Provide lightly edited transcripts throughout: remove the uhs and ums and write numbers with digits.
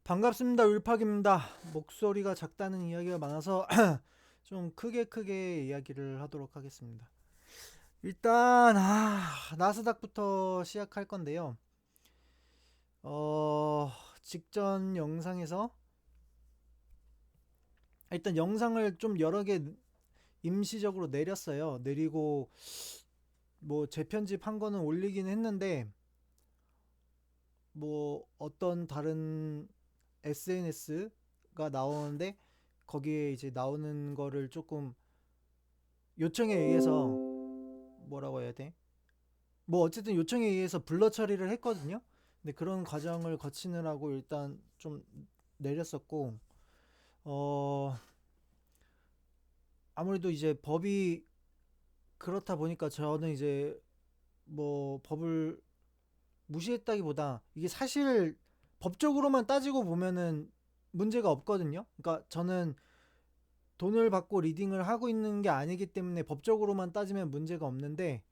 반갑습니다. 울팍입니다. 목소리가 작다는 이야기가 많아서 좀 크게 이야기를 하도록 하겠습니다. 일단 나스닥부터 시작할 건데요. 어, 직전 영상에서 일단 영상을 좀 여러 개 임시적으로 내렸어요. 내리고 뭐 재편집한 거는 올리긴 했는데 뭐 어떤 다른 SNS가 나오는데 거기에 이제 나오는 거를 조금 요청에 의해서 뭐라고 해야 돼? 뭐 어쨌든 요청에 의해서 블러 처리를 했거든요. 근데 그런 과정을 거치느라고 일단 좀 내렸었고 어 아무래도 이제 법이 그렇다 보니까 저는 이제 뭐 법을 무시했다기보다 이게 사실 법적으로만 따지고 보면은 문제가 없거든요. 그러니까 저는 돈을 받고 리딩을 하고 있는 게 아니기 때문에 법적으로만 따지면 문제가 없는데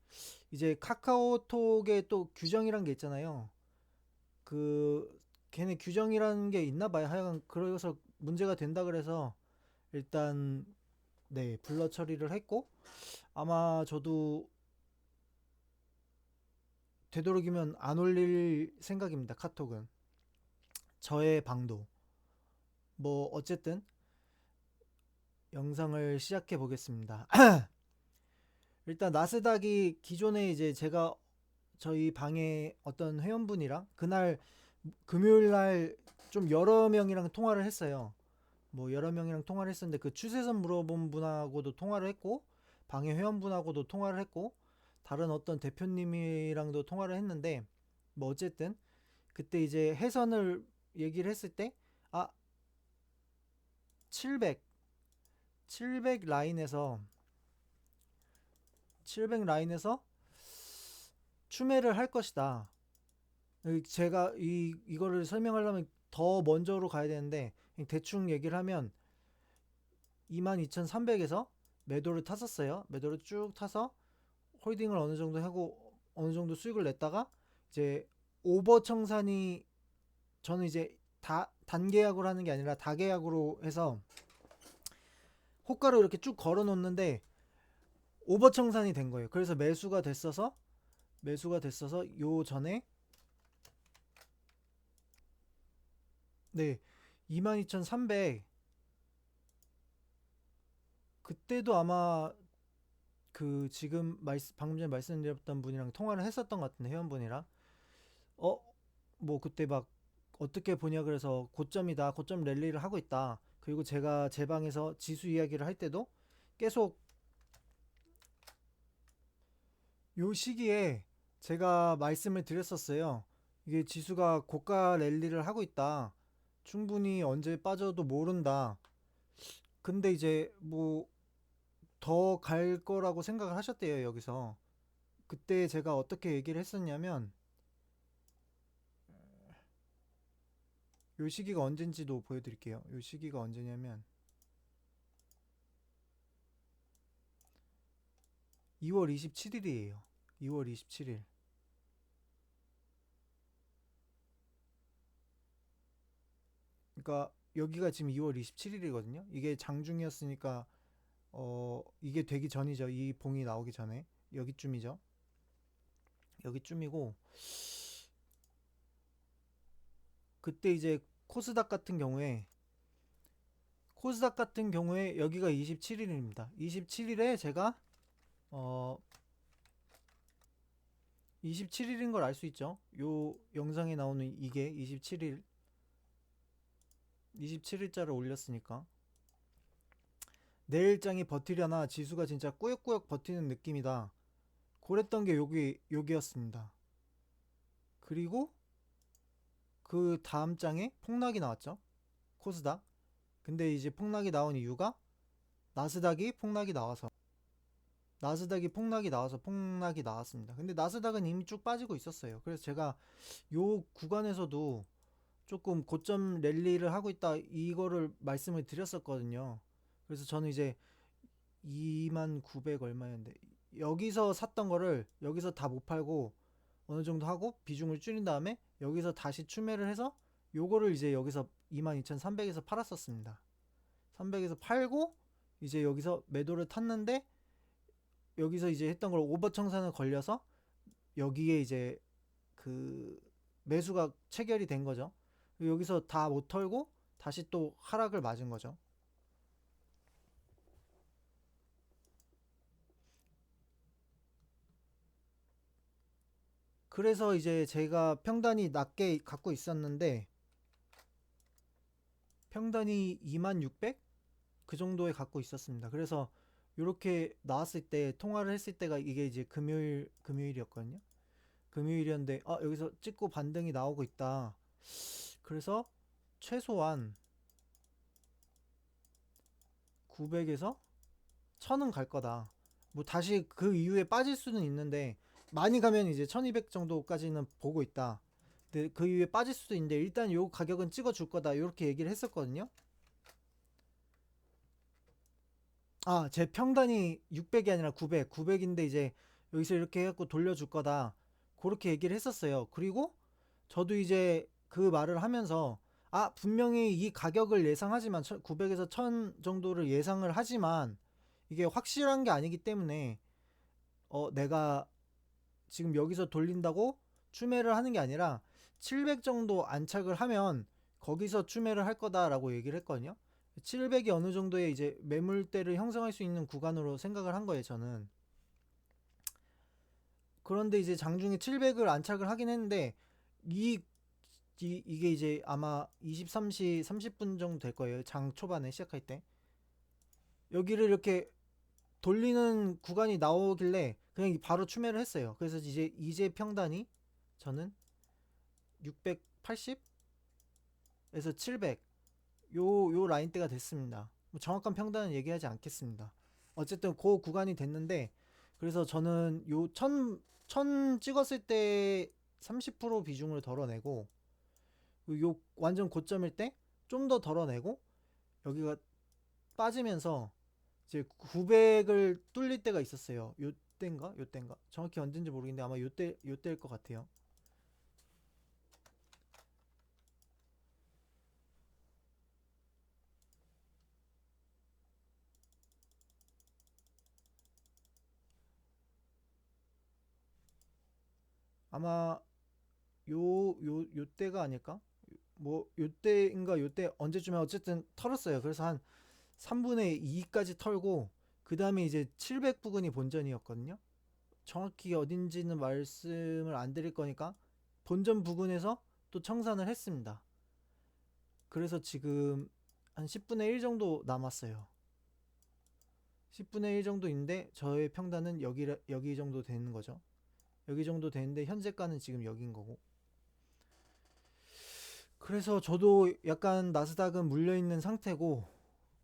이제 카카오톡에 또 규정이란 게 있잖아요. 그 걔네 규정이라는 게 있나 봐요. 하여간 그래서 문제가 된다 그래서 일단 네 블러 처리를 했고 아마 저도 되도록이면 안 올릴 생각입니다. 카톡은 저의 방도 뭐 어쨌든 영상을 시작해 보겠습니다. 일단 나스닥이 기존에 이제 제가 저희 방에 어떤 회원분이랑 그날 금요일 날 좀 여러 명이랑 통화를 했어요. 뭐 여러 명이랑 통화를 했었는데 그 추세선 물어본 분하고도 통화를 했고 방해 회원분하고도 통화를 했고 다른 어떤 대표님이랑도 통화를 했는데 뭐 어쨌든 그때 이제 해선을 얘기를 했을 때아 700, 700 라인에서 700 라인에서 추매를 할 것이다. 제가 이거를 설명하려면 더 먼저로 가야 되는데 대충 얘기를 하면 22,300에서 매도를 탔었어요. 매도를 쭉 타서 홀딩을 어느 정도 하고 어느 정도 수익을 냈다가 이제 오버 청산이 저는 이제 다 단계약으로 하는 게 아니라 다계약으로 해서 호가로 이렇게 쭉 걸어 놓는데 오버 청산이 된 거예요. 그래서 매수가 됐어서 요 전에 네 22,300 그때도 아마 그 지금 방금 전에 말씀드렸던 분이랑 통화를 했었던 것 같은데 회원분이랑 어 뭐 그때 막 어떻게 보냐 그래서 고점이다 고점 랠리를 하고 있다 그리고 제가 제 방에서 지수 이야기를 할 때도 계속 요 시기에 제가 말씀을 드렸었어요. 이게 지수가 고가 랠리를 하고 있다. 충분히 언제 빠져도 모른다. 근데 이제 뭐 더 갈 거라고 생각을 하셨대요, 여기서. 그때 제가 어떻게 얘기를 했었냐면 요 시기가 언젠지도 보여드릴게요. 요 시기가 언제냐면 2월 27일이에요. 2월 27일. 그러니까 여기가 지금 2월 27일이거든요. 이게 장중이었으니까 이게 되기 전이죠. 이 봉이 나오기 전에 여기쯤이죠. 여기쯤이고 그때 이제 코스닥 같은 경우에 여기가 27일입니다. 27일에 제가 어 27일인 걸 알 수 있죠. 요 영상에 나오는 이게 27일자를 올렸으니까 내일장이 버티려나 지수가 진짜 꾸역꾸역 버티는 느낌이다. 그랬던 게 여기였습니다. 그리고 그 다음 장에 폭락이 나왔죠. 코스닥. 근데 이제 폭락이 나온 이유가 나스닥이 폭락이 나와서 폭락이 나왔습니다. 근데 나스닥은 이미 쭉 빠지고 있었어요. 그래서 제가 요 구간에서도 조금 고점 랠리를 하고 있다 이거를 말씀을 드렸었거든요. 그래서 저는 이제 2900 얼마였는데 여기서 샀던 거를 여기서 다 못 팔고 어느 정도 하고 비중을 줄인 다음에 여기서 다시 추매를 해서 요거를 이제 여기서 22,300에서 팔았었습니다. 300에서 팔고 이제 여기서 매도를 탔는데 여기서 이제 했던 걸 오버 청산을 걸려서 여기에 이제 그 매수가 체결이 된 거죠. 여기서 다 못 털고 다시 또 하락을 맞은 거죠. 그래서 이제 제가 평단이 낮게 갖고 있었는데 평단이 2600? 그 정도에 갖고 있었습니다. 그래서 이렇게 나왔을 때 통화를 했을 때가 이게 이제 금요일이었거든요. 금요일이었는데 여기서 찍고 반등이 나오고 있다. 그래서 최소한 900에서 1000은 갈 거다. 뭐 다시 그 이후에 빠질 수는 있는데 많이 가면 이제 1200 정도까지는 보고 있다. 근데 그 이후에 빠질 수도 있는데 일단 요 가격은 찍어 줄 거다. 이렇게 얘기를 했었거든요. 제 평단이 600이 아니라 900. 900인데 이제 여기서 이렇게 해갖고 돌려줄 거다. 그렇게 얘기를 했었어요. 그리고 저도 이제 그 말을 하면서 분명히 이 가격을 예상하지만 900에서 1000 정도를 예상을 하지만 이게 확실한 게 아니기 때문에 내가 지금 여기서 돌린다고 추매를 하는 게 아니라 700 정도 안착을 하면 거기서 추매를 할 거다라고 얘기를 했거든요. 700이 어느 정도의 이제 매물대를 형성할 수 있는 구간으로 생각을 한 거예요, 저는. 그런데 이제 장중에 700을 안착을 하긴 했는데 이게 이제 아마 23시 30분 정도 될 거예요. 장 초반에 시작할 때. 여기를 이렇게 돌리는 구간이 나오길래 그냥 바로 추매를 했어요. 그래서 이제 평단이 저는 680에서 700 요 라인대가 됐습니다. 뭐 정확한 평단은 얘기하지 않겠습니다. 어쨌든 그 구간이 됐는데 그래서 저는 요 1000 찍었을 때 30% 비중을 덜어내고 요 완전 고점일 때 좀 더 덜어내고 여기가 빠지면서 이제 900을 뚫릴 때가 있었어요. 요때인가 정확히 언제인지 모르겠는데 아마 요때일 것 같아요. 아마 요때가 아닐까? 뭐 요때 언제쯤에 어쨌든 털었어요. 그래서 한 3분의 2까지 털고 그 다음에 이제 700 부근이 본전이었거든요. 정확히 어딘지는 말씀을 안 드릴 거니까 본전 부근에서 또 청산을 했습니다. 그래서 지금 한 10분의 1 정도 남았어요. 10분의 1 정도인데 저의 평단은 여기 정도 되는 거죠. 여기 정도 되는데 현재가는 지금 여긴 거고. 그래서 저도 약간 나스닥은 물려있는 상태고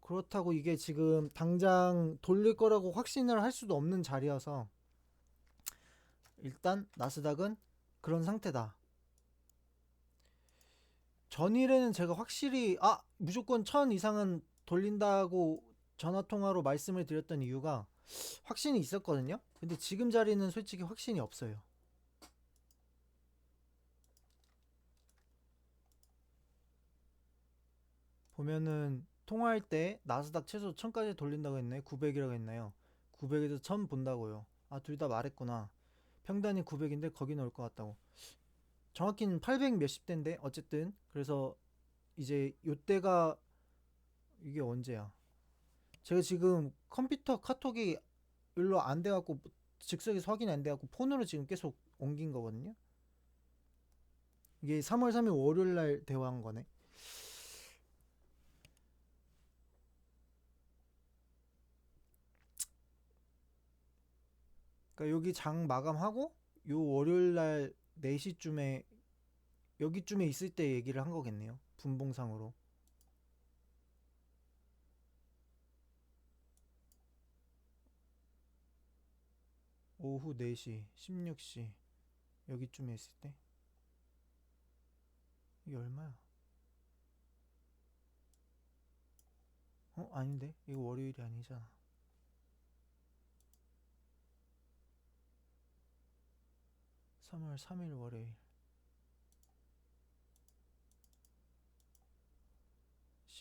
그렇다고 이게 지금 당장 돌릴 거라고 확신을 할 수도 없는 자리여서 일단 나스닥은 그런 상태다. 전일에는 제가 확실히 무조건 1000 이상은 돌린다고 전화통화로 말씀을 드렸던 이유가 확신이 있었거든요. 근데 지금 자리는 솔직히 확신이 없어요. 보면은 통화할 때 나스닥 최소 1000까지 돌린다고 했나요? 900이라고 했나요? 900에서 1000 본다고요. 둘 다 말했구나. 평단이 900인데 거기 넣을 것 같다고. 정확히는 800 몇십 대인데 어쨌든 그래서 이제 요때가 이게 언제야? 제가 지금 컴퓨터 카톡이 일로 안 돼갖고 즉석에서 확인이 안 돼갖고 폰으로 지금 계속 옮긴 거거든요. 이게 3월 3일 월요일 날 대화한 거네. 그러니까 여기 장 마감하고 요 월요일 날 4시쯤에 여기쯤에 있을 때 얘기를 한 거겠네요. 분봉상으로. 오후 4시, 16시 여기쯤에 있을 때. 이게 얼마야? 아닌데? 이거 월요일이 아니잖아. 3월 3일 월요일.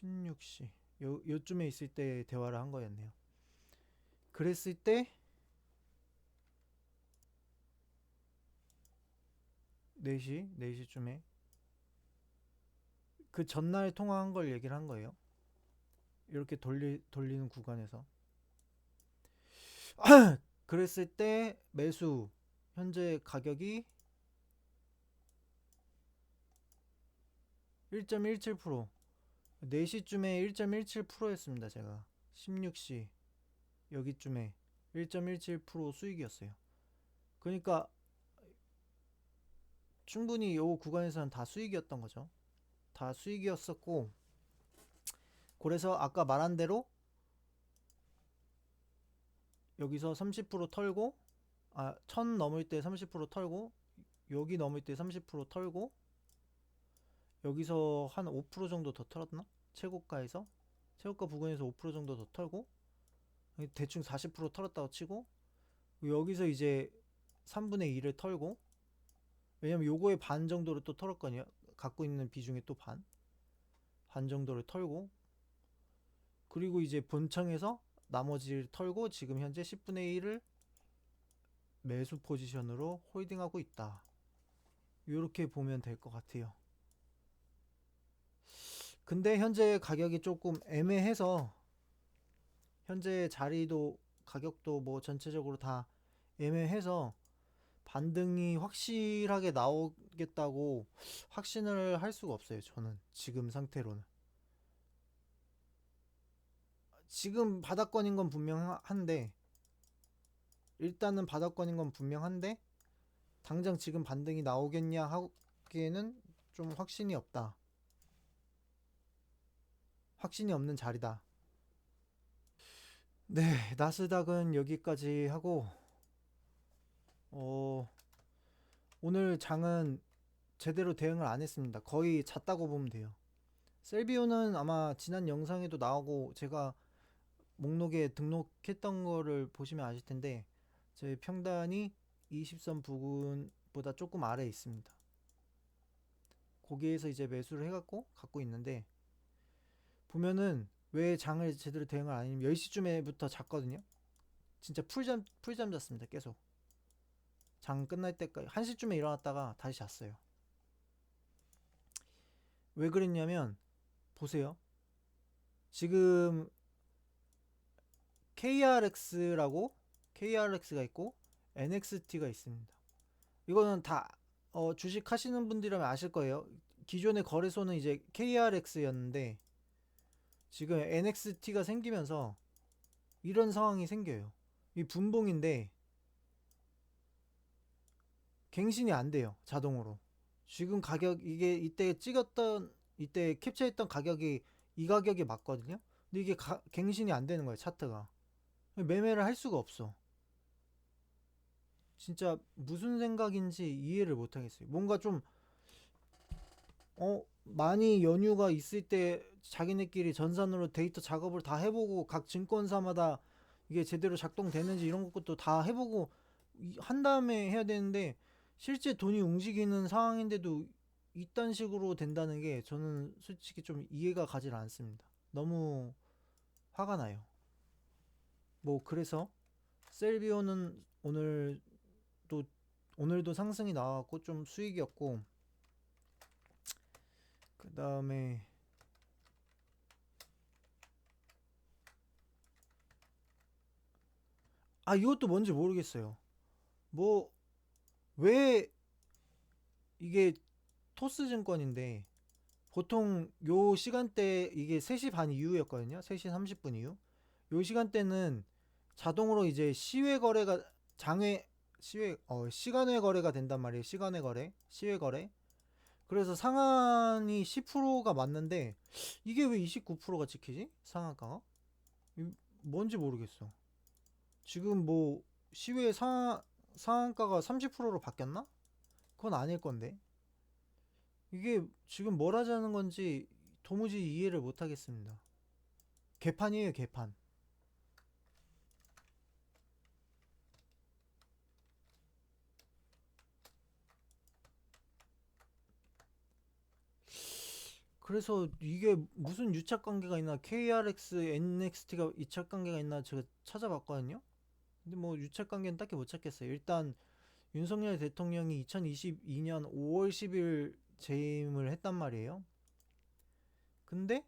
16시 요쯤에 있을 때 대화를 한 거였네요. 그랬을 때 4시쯤에 그 전날 통화한 걸 얘기를 한 거예요. 이렇게 돌리는 구간에서. 그랬을 때 매수 현재 가격이 1.17%, 4시쯤에 1.17%였습니다. 제가 16시 여기쯤에 1.17% 수익이었어요. 그러니까 충분히 요 구간에서는 다 수익이었던 거죠. 다 수익이었었고, 그래서 아까 말한 대로 여기서 30% 털고, 1000 넘을 때 30% 털고, 여기 넘을 때 30% 털고, 여기서 한 5% 정도 더 털었나? 최고가에서 최고가 부근에서 5% 정도 더 털고, 대충 40% 털었다고 치고, 여기서 이제 3분의 2를 털고, 왜냐면 요거의 반 정도를 또 털었거든요. 갖고 있는 비중의 또 반 정도를 털고, 그리고 이제 본청에서 나머지를 털고 지금 현재 10분의 1을 매수 포지션으로 홀딩하고 있다. 이렇게 보면 될 것 같아요. 근데 현재 가격이 조금 애매해서, 현재 자리도 가격도 뭐 전체적으로 다 애매해서 반등이 확실하게 나오겠다고 확신을 할 수가 없어요. 저는 지금 상태로는. 지금 바닥권인 건 분명한데, 일단은 바닥권인 건 분명한데, 당장 지금 반등이 나오겠냐 하기에는 좀 확신이 없다. 확신이 없는 자리다. 네, 나스닥은 여기까지 하고, 오늘 장은 제대로 대응을 안 했습니다. 거의 잤다고 보면 돼요. 셀비오는 아마 지난 영상에도 나오고 제가 목록에 등록했던 거를 보시면 아실 텐데, 제 평단이 20선 부근보다 조금 아래에 있습니다. 거기에서 이제 매수를 해갖고 갖고 있는데, 보면은 왜 장을 제대로 대응을 안 했냐면 10시쯤에부터 잤거든요. 진짜 풀잠 잤습니다. 계속 장 끝날 때까지 1시쯤에 일어났다가 다시 잤어요. 왜 그랬냐면, 보세요. 지금 KRX가 있고 NXT가 있습니다. 이거는 다 주식 하시는 분들이라면 아실 거예요. 기존의 거래소는 이제 KRX였는데 지금 NXT가 생기면서 이런 상황이 생겨요. 이 분봉인데 갱신이 안 돼요. 자동으로. 지금 가격, 이게 이때 캡처했던 가격이 이 가격이 맞거든요. 근데 이게 갱신이 안 되는 거예요. 차트가. 매매를 할 수가 없어. 진짜 무슨 생각인지 이해를 못 하겠어요. 뭔가 좀 많이 연휴가 있을 때 자기네끼리 전산으로 데이터 작업을 다 해보고 각 증권사마다 이게 제대로 작동되는지 이런 것도 다 해보고 한 다음에 해야 되는데, 실제 돈이 움직이는 상황인데도 이딴 식으로 된다는 게 저는 솔직히 좀 이해가 가질 않습니다. 너무 화가 나요. 뭐 그래서 셀비오는 오늘도 상승이 나왔고 좀 수익이었고, 그 다음에 이것도 뭔지 모르겠어요. 뭐 왜 이게 토스증권인데, 보통 요 시간대 이게 3시 반 이후였거든요. 3시 30분 이후. 요 시간대는 자동으로 이제 시외 거래가 장외 시외 시간외 거래가 된단 말이에요. 시간외 거래, 시외 거래. 그래서 상한이 10%가 맞는데 이게 왜 29%가 찍히지? 상한가가? 뭔지 모르겠어. 지금 뭐 시외 상한가가 30%로 바뀌었나? 그건 아닐 건데. 이게 지금 뭘 하자는 건지 도무지 이해를 못 하겠습니다. 개판이에요, 개판. 그래서 이게 무슨 유착 관계가 있나, KRX, NXT가 유착 관계가 있나 제가 찾아봤거든요. 근데 뭐 유착 관계는 딱히 못 찾겠어요. 일단 윤석열 대통령이 2022년 5월 10일 재임을 했단 말이에요. 근데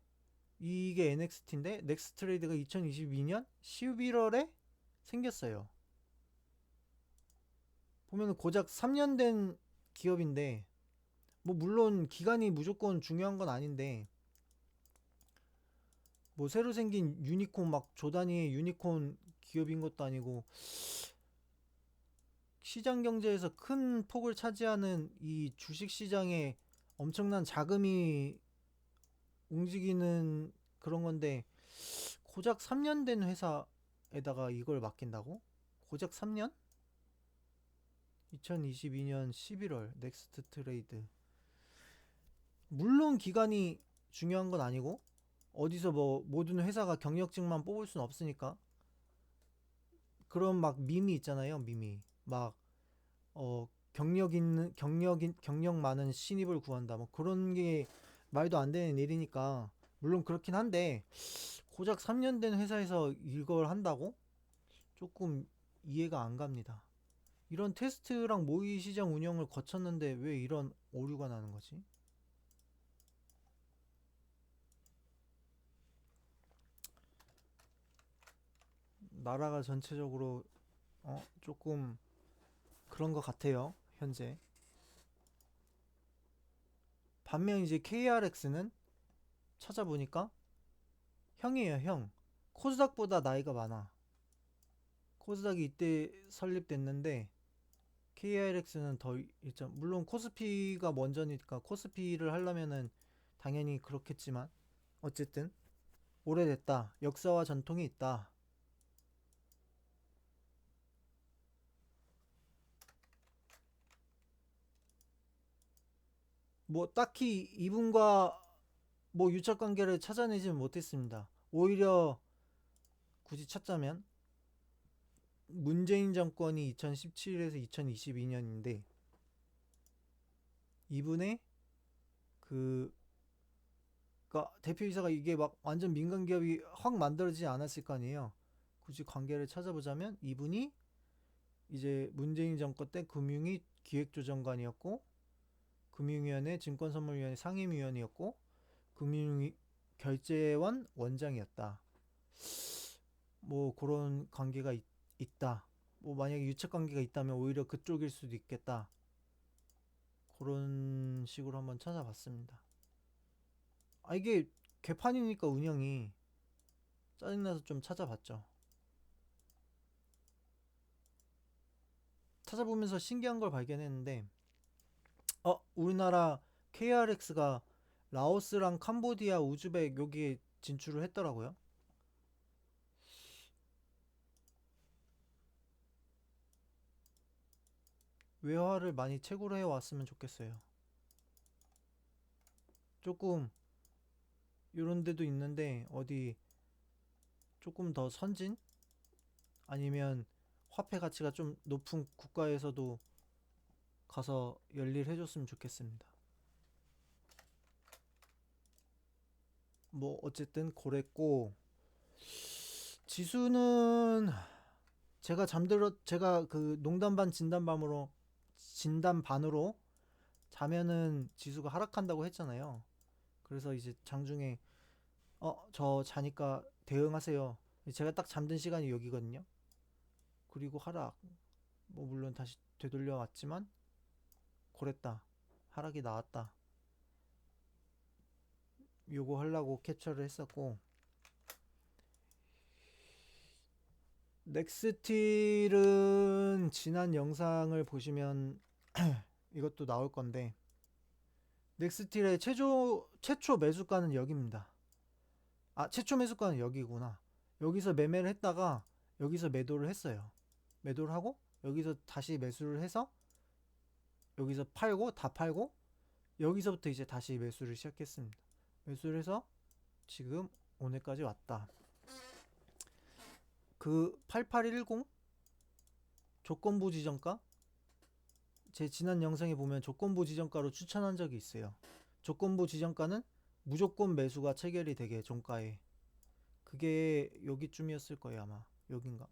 이게 NXT인데 넥스트레이드가 2022년 11월에 생겼어요. 보면 고작 3년 된 기업인데, 뭐 물론 기간이 무조건 중요한 건 아닌데, 뭐 새로 생긴 유니콘, 막 조단위의 유니콘 기업인 것도 아니고, 시장 경제에서 큰 폭을 차지하는 이 주식 시장에 엄청난 자금이 움직이는 그런 건데, 고작 3년 된 회사에다가 이걸 맡긴다고? 고작 3년? 2022년 11월 넥스트 트레이드. 물론 기간이 중요한 건 아니고, 어디서 뭐 모든 회사가 경력직만 뽑을 순 없으니까. 그런 막 밈이 있잖아요. 밈이 막 경력 많은 신입을 구한다, 뭐 그런 게 말도 안 되는 일이니까. 물론 그렇긴 한데, 고작 3년 된 회사에서 이걸 한다고? 조금 이해가 안 갑니다. 이런 테스트랑 모의 시장 운영을 거쳤는데 왜 이런 오류가 나는 거지? 나라가 전체적으로 조금 그런 것 같아요, 현재. 반면 이제 KRX는 찾아보니까 형이에요, 형. 코스닥보다 나이가 많아. 코스닥이 이때 설립됐는데 KRX는 더 일정. 물론 코스피가 먼저니까 코스피를 하려면은 당연히 그렇겠지만, 어쨌든 오래됐다. 역사와 전통이 있다. 뭐 딱히 이분과 뭐 유착 관계를 찾아내지는 못했습니다. 오히려 굳이 찾자면 문재인 정권이 2017에서 2022년인데, 이분의 그 그러니까 대표이사가 이게 막 완전 민간 기업이 확 만들어지지 않았을 거 아니에요. 굳이 관계를 찾아보자면 이분이 이제 문재인 정권 때 금융위 기획조정관이었고, 금융위원회 증권선물위원회 상임위원이었고, 금융위 결제원 원장이었다. 뭐 그런 관계가 있다. 뭐 만약에 유착 관계가 있다면 오히려 그쪽일 수도 있겠다. 그런 식으로 한번 찾아봤습니다. 아, 이게 개판이니까 운영이 짜증나서 좀 찾아봤죠. 찾아보면서 신기한 걸 발견했는데, 우리나라 KRX가 라오스랑 캄보디아, 우즈벡 여기에 진출을 했더라고요. 외화를 많이 채굴 해왔으면 좋겠어요. 조금 이런 데도 있는데 어디 조금 더 선진, 아니면 화폐 가치가 좀 높은 국가에서도 가서 열일 해줬으면 좋겠습니다. 뭐 어쨌든 그랬고, 지수는 제가 그 농담 반 진담 반으로 자면은 지수가 하락한다고 했잖아요. 그래서 이제 장중에 저 자니까 대응하세요. 제가 딱 잠든 시간이 여기거든요. 그리고 하락. 뭐 물론 다시 되돌려 왔지만 그랬다. 하락이 나왔다. 요거 하려고 캡처를 했었고, 넥스틸은 지난 영상을 보시면 이것도 나올 건데, 넥스틸의 최초 매수가는 여기입니다. 최초 매수가는 여기구나. 여기서 매매를 했다가 여기서 매도를 했어요. 매도를 하고 여기서 다시 매수를 해서 여기서 팔고, 다 팔고, 여기서부터 이제 다시 매수를 시작했습니다. 매수를 해서 지금 오늘까지 왔다. 그 8810 조건부 지정가, 제 지난 영상에 보면 조건부 지정가로 추천한 적이 있어요. 조건부 지정가는 무조건 매수가 체결이 되게 종가에. 그게 여기쯤이었을 거예요, 아마. 여긴가?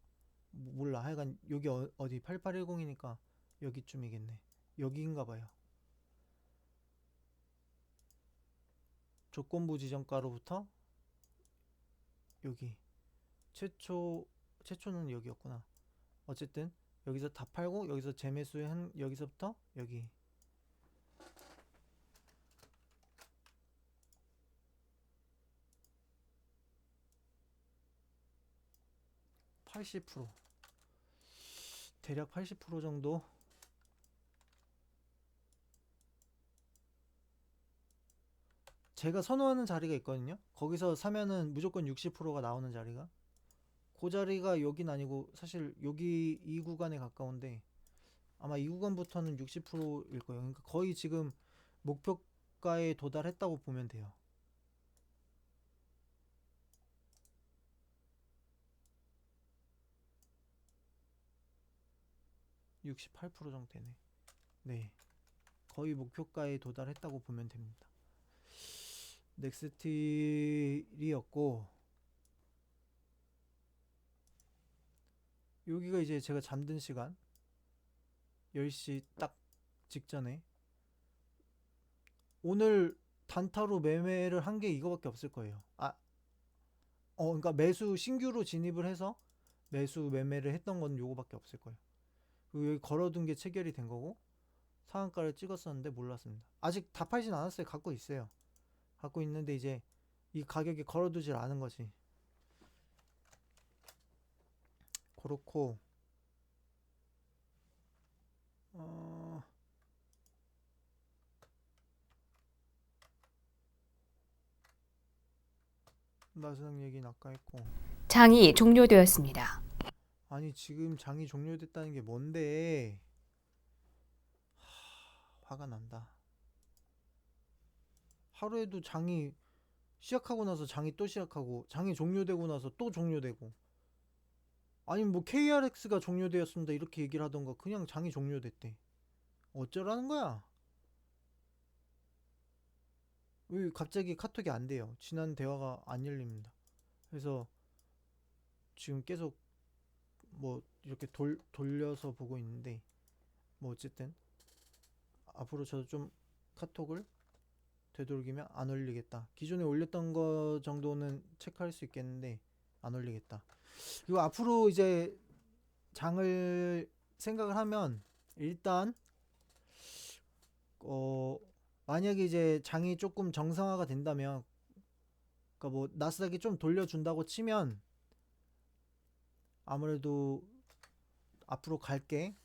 몰라. 하여간 여기 어디 8810이니까 여기쯤이겠네. 여기인가 봐요. 조건부 지정가로부터 여기. 최초는 여기였구나. 어쨌든 여기서 다 팔고 여기서 재매수한 여기서부터 여기 80% 대략 80% 정도. 제가 선호하는 자리가 있거든요. 거기서 사면은 무조건 60%가 나오는 자리가, 그 자리가 여긴 아니고 사실 여기 이 구간에 가까운데 아마 이 구간부터는 60%일 거예요. 그러니까 거의 지금 목표가에 도달했다고 보면 돼요. 68% 정도 되네. 네, 거의 목표가에 도달했다고 보면 됩니다. 넥스틸이었고, 여기가 이제 제가 잠든 시간 10시 딱 직전에, 오늘 단타로 매매를 한 게 이거밖에 없을 거예요. 그러니까 매수 신규로 진입을 해서 매수 매매를 했던 건 요거밖에 없을 거예요. 그리고 여기 걸어둔 게 체결이 된 거고, 상한가를 찍었었는데 몰랐습니다. 아직 다 팔진 않았어요. 갖고 있어요. 갖고 있는데 이제 이 가격에 걸어두질 않은 거지. 그렇고, 어, 나스닥 얘기는 아까 했고. 장이 종료되었습니다. 아니 지금 장이 종료됐다는 게 뭔데? 화가 난다. 하루에도 장이 시작하고 나서 장이 또 시작하고, 장이 종료되고 나서 또 종료되고, 아니 뭐 KRX가 종료되었습니다 이렇게 얘기를 하던가 그냥 장이 종료됐대. 어쩌라는 거야? 왜 갑자기 카톡이 안 돼요? 지난 대화가 안 열립니다. 그래서 지금 계속 뭐 이렇게 돌려서 보고 있는데, 뭐 어쨌든 앞으로 저도 좀 카톡을 되도록이면 안 올리겠다. 기존에 올렸던 거 정도는 체크할 수 있겠는데 안 올리겠다. 그리고 앞으로 이제 장을 생각을 하면, 일단 어 만약에 이제 장이 조금 정상화가 된다면, 그러니까 뭐 나스닥이 좀 돌려준다고 치면, 아무래도 앞으로 갈게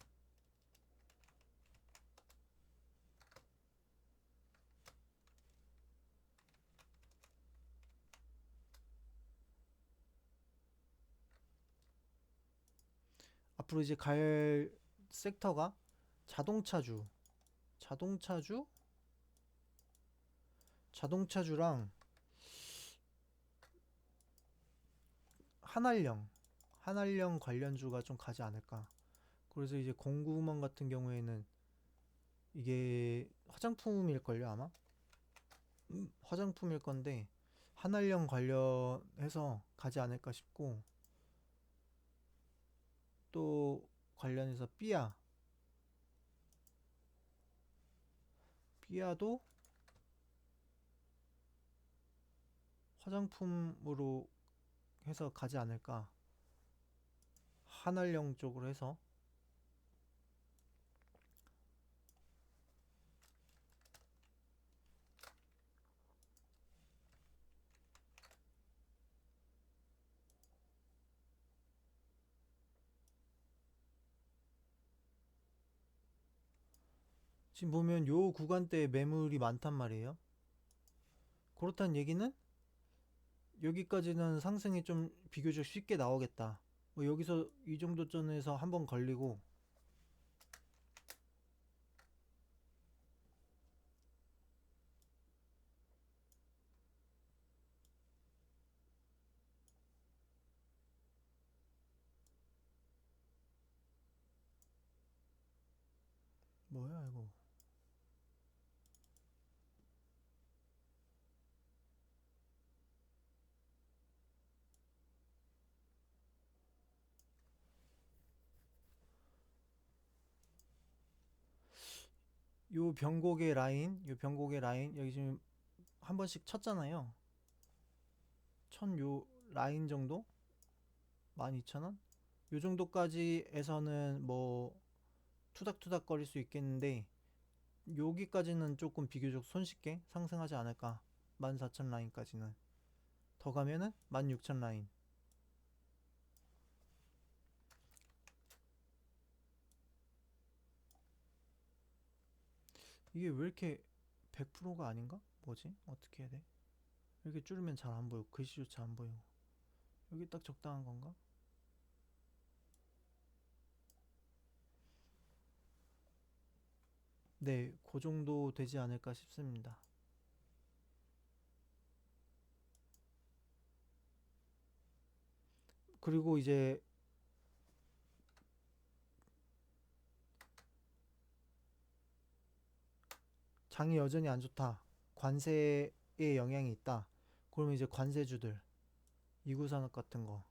앞으로 이제 갈 섹터가 자동차주, 자동차주, 자동차주랑 한알령, 한알령 관련주가 좀 가지 않을까. 그래서 이제 공구먼 같은 경우에는 이게 화장품일걸요 아마. 화장품일 건데 한알령 관련해서 가지 않을까 싶고, 또 관련해서 삐아도 화장품으로 해서 가지 않을까. 한알령 쪽으로 해서. 지금 보면 요 구간대에 매물이 많단 말이에요. 그렇다는 얘기는 여기까지는 상승이 좀 비교적 쉽게 나오겠다. 뭐 여기서 이 정도 전에서 한번 걸리고, 뭐야 이거. 요 병곡의 라인 여기 지금 한 번씩 쳤잖아요. 천 요 라인 정도? 12,000원? 요 정도까지에서는 뭐 투닥투닥 거릴 수 있겠는데 여기까지는 조금 비교적 손쉽게 상승하지 않을까. 14,000 라인까지는. 더 가면은 16,000 라인. 이게 왜 이렇게 100%가 아닌가? 뭐지? 어떻게 해야 돼? 이렇게 줄이면 잘 안 보여. 글씨조차 안 보여. 여기 딱 적당한 건가? 네, 그 정도 되지 않을까 싶습니다. 그리고 이제 장이 여전히 안 좋다. 관세에 영향이 있다. 그러면 이제 관세주들, 이구산업 같은 거.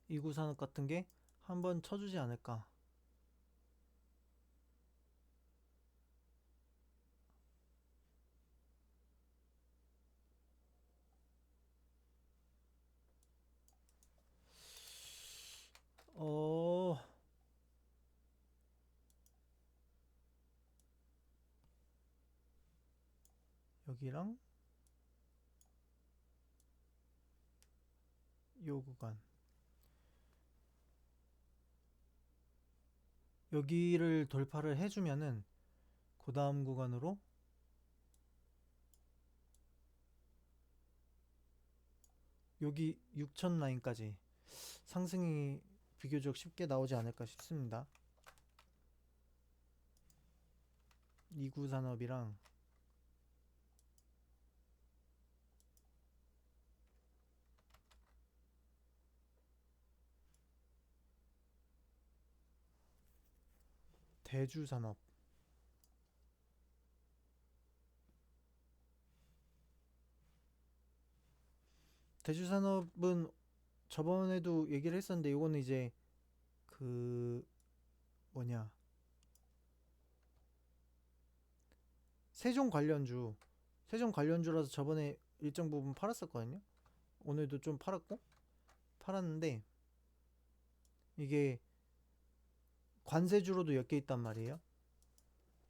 이구산업 같은 게 한번 쳐주지 않을까. 어, 여기랑 요 구간. 여기를 돌파를 해주면은 그 다음 구간으로 여기 6천 라인까지 상승이 비교적 쉽게 나오지 않을까 싶습니다. 이구산업이랑 대주산업. 대주산업은 저번에도 얘기를 했었는데 이거는 이제 그 뭐냐 세종 관련주 세종 관련주라서 저번에 일정 부분 팔았었거든요. 오늘도 좀 팔았는데 이게 관세주로도 엮여 있단 말이에요.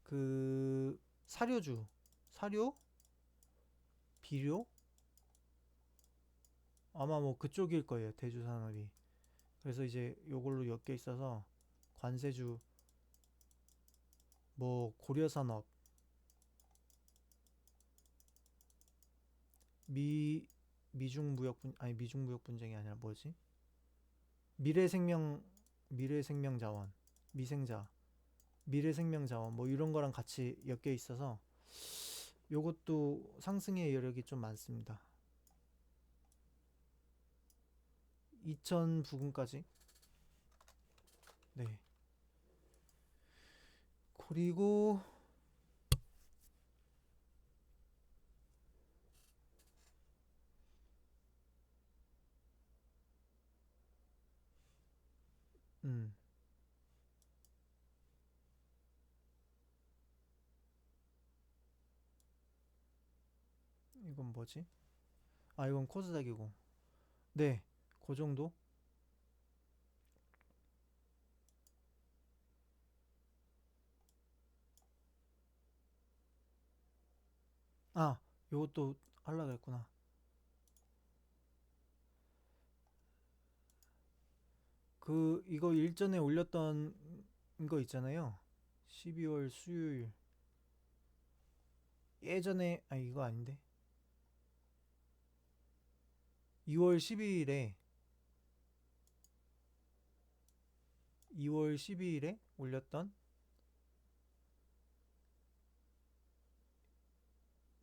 그 사료, 비료 아마 뭐 그쪽일 거예요. 대주산업이. 그래서 이제 요걸로 엮여 있어서 관세주 뭐 고려산업 미 미중 무역 분쟁이 아니라 뭐지? 미래생명 미래생명자원 미생자 미래생명자원 뭐 이런 거랑 같이 엮여 있어서 요것도 상승의 여력이 좀 많습니다. 2000 부근까지. 네. 그리고 음 이건 뭐지? 아 이건 코스닥이고. 네. 그 정도? 아, 요것도 하려고 했구나. 그 이거 일전에 올렸던 거 있잖아요. 12월 수요일. 예전에 아 이거 아닌데. 2월 12일에 2월 12일에 올렸던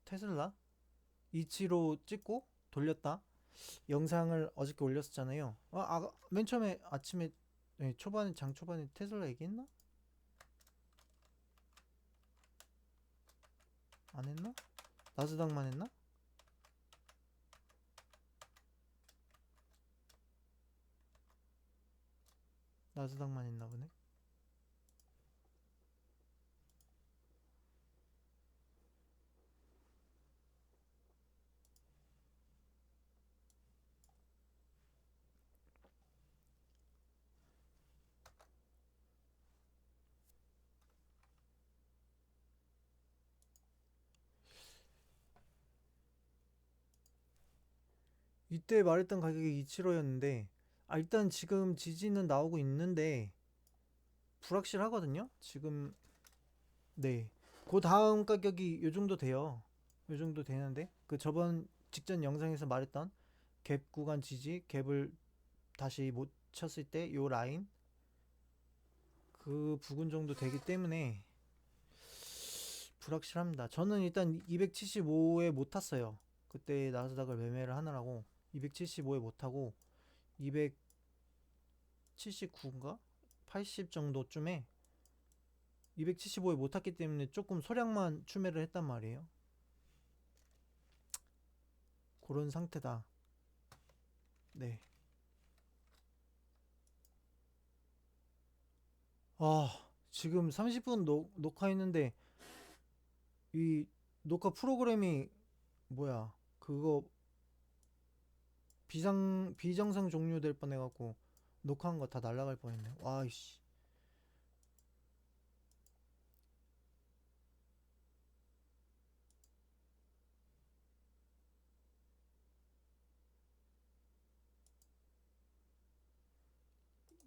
테슬라 이치로 찍고 돌렸다 영상을 어저께 올렸었잖아요. 맨 처음에 아침에 네, 초반에 장 초반에 테슬라 얘기했나? 안 했나? 나스닥만 했나? 나스닥만 있나 보네. 이때 말했던 가격이 275였는데, 일단 지금 지지는 나오고 있는데 불확실하거든요. 지금 네. 그 다음 가격이 요 정도 돼요. 요 정도 되는데 그 저번 직전 영상에서 말했던 갭 구간 지지, 갭을 다시 못 쳤을 때 요 라인 그 부근 정도 되기 때문에 불확실합니다. 저는 일단 275에 못 탔어요. 그때 나스닥을 매매를 하느라고 275에 못 타고 279인가 80 정도쯤에 275에 못 탔기 때문에 조금 소량만 추매를 했단 말이에요. 그런 상태다. 네. 지금 30분 녹화했는데 이 녹화 프로그램이 뭐야? 그거 비정상 종료될 뻔해갖고 녹화한 거 다 날라갈 뻔했네. 와이씨.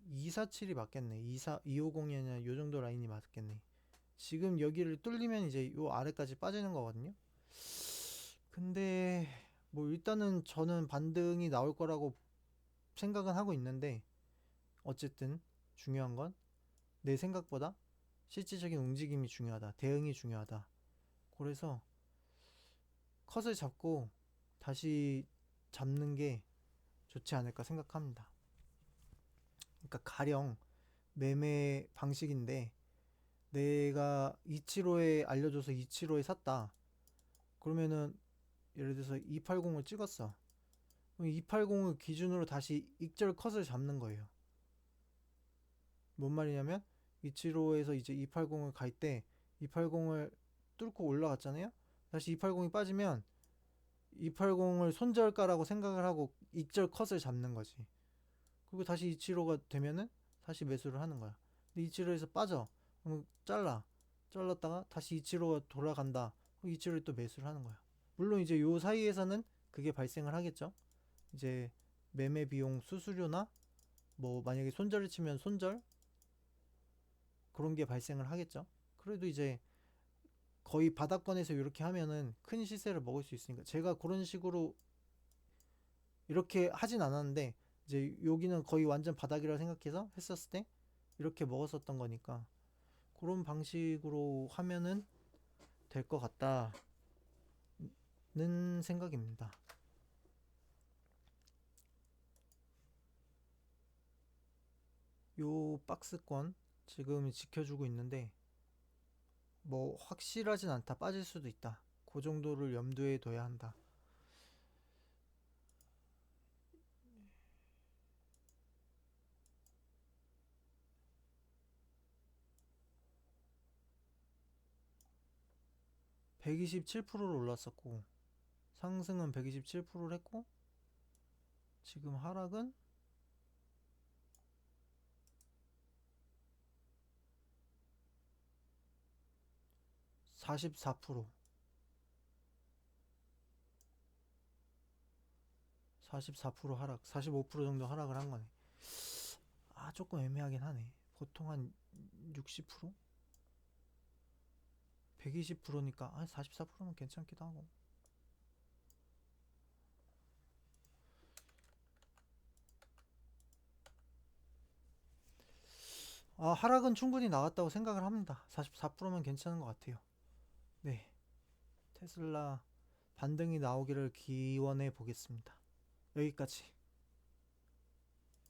(247이) 맞겠네. 250이 아니라 요 정도 라인이 맞겠네. 지금 여기를 뚫리면 이제 요 아래까지 빠지는 거거든요. 근데 뭐 일단은 저는 반등이 나올 거라고 생각은 하고 있는데, 어쨌든 중요한 건 내 생각보다 실질적인 움직임이 중요하다. 대응이 중요하다. 그래서 컷을 잡고 다시 잡는 게 좋지 않을까 생각합니다. 그러니까 가령 매매 방식인데, 내가 이치로에 알려줘서 이치로에 샀다. 그러면은 예를 들어서 280을 찍었어. 그럼 280을 기준으로 다시 익절 컷을 잡는 거예요. 뭔 말이냐면 이치로에서 이제 280을 갈 때 280을 뚫고 올라갔잖아요. 다시 280이 빠지면 280을 손절가라고 생각을 하고 익절 컷을 잡는 거지. 그리고 다시 이치로가 되면은 다시 매수를 하는 거야. 근데 이치로에서 빠져. 그럼 잘랐다가 다시 이치로가 돌아간다. 그럼 이치로에 또 매수를 하는 거야. 물론 이제 요 사이에서는 그게 발생을 하겠죠. 이제 매매 비용 수수료나 뭐 만약에 손절을 치면 손절 그런 게 발생을 하겠죠. 그래도 이제 거의 바닥권에서 이렇게 하면은 큰 시세를 먹을 수 있으니까, 제가 그런 식으로 이렇게 하진 않았는데 이제 여기는 거의 완전 바닥이라 생각해서 했었을 때 이렇게 먹었었던 거니까, 그런 방식으로 하면은 될 것 같다는 생각입니다. 요 박스권 지금 지켜주고 있는데 뭐 확실하진 않다. 빠질 수도 있다. 그 정도를 염두에 둬야 한다. 127%를 올랐었고 상승은 127%를 했고, 지금 하락은 44% 44% 하락, 45% 정도 하락을 한 거네. 조금 애매하긴 하네. 보통 한 60%? 120%니까 44%면 괜찮기도 하고. 하락은 충분히 나왔다고 생각을 합니다. 44%면 괜찮은 것 같아요. 네, 테슬라 반등이 나오기를 기원해 보겠습니다. 여기까지.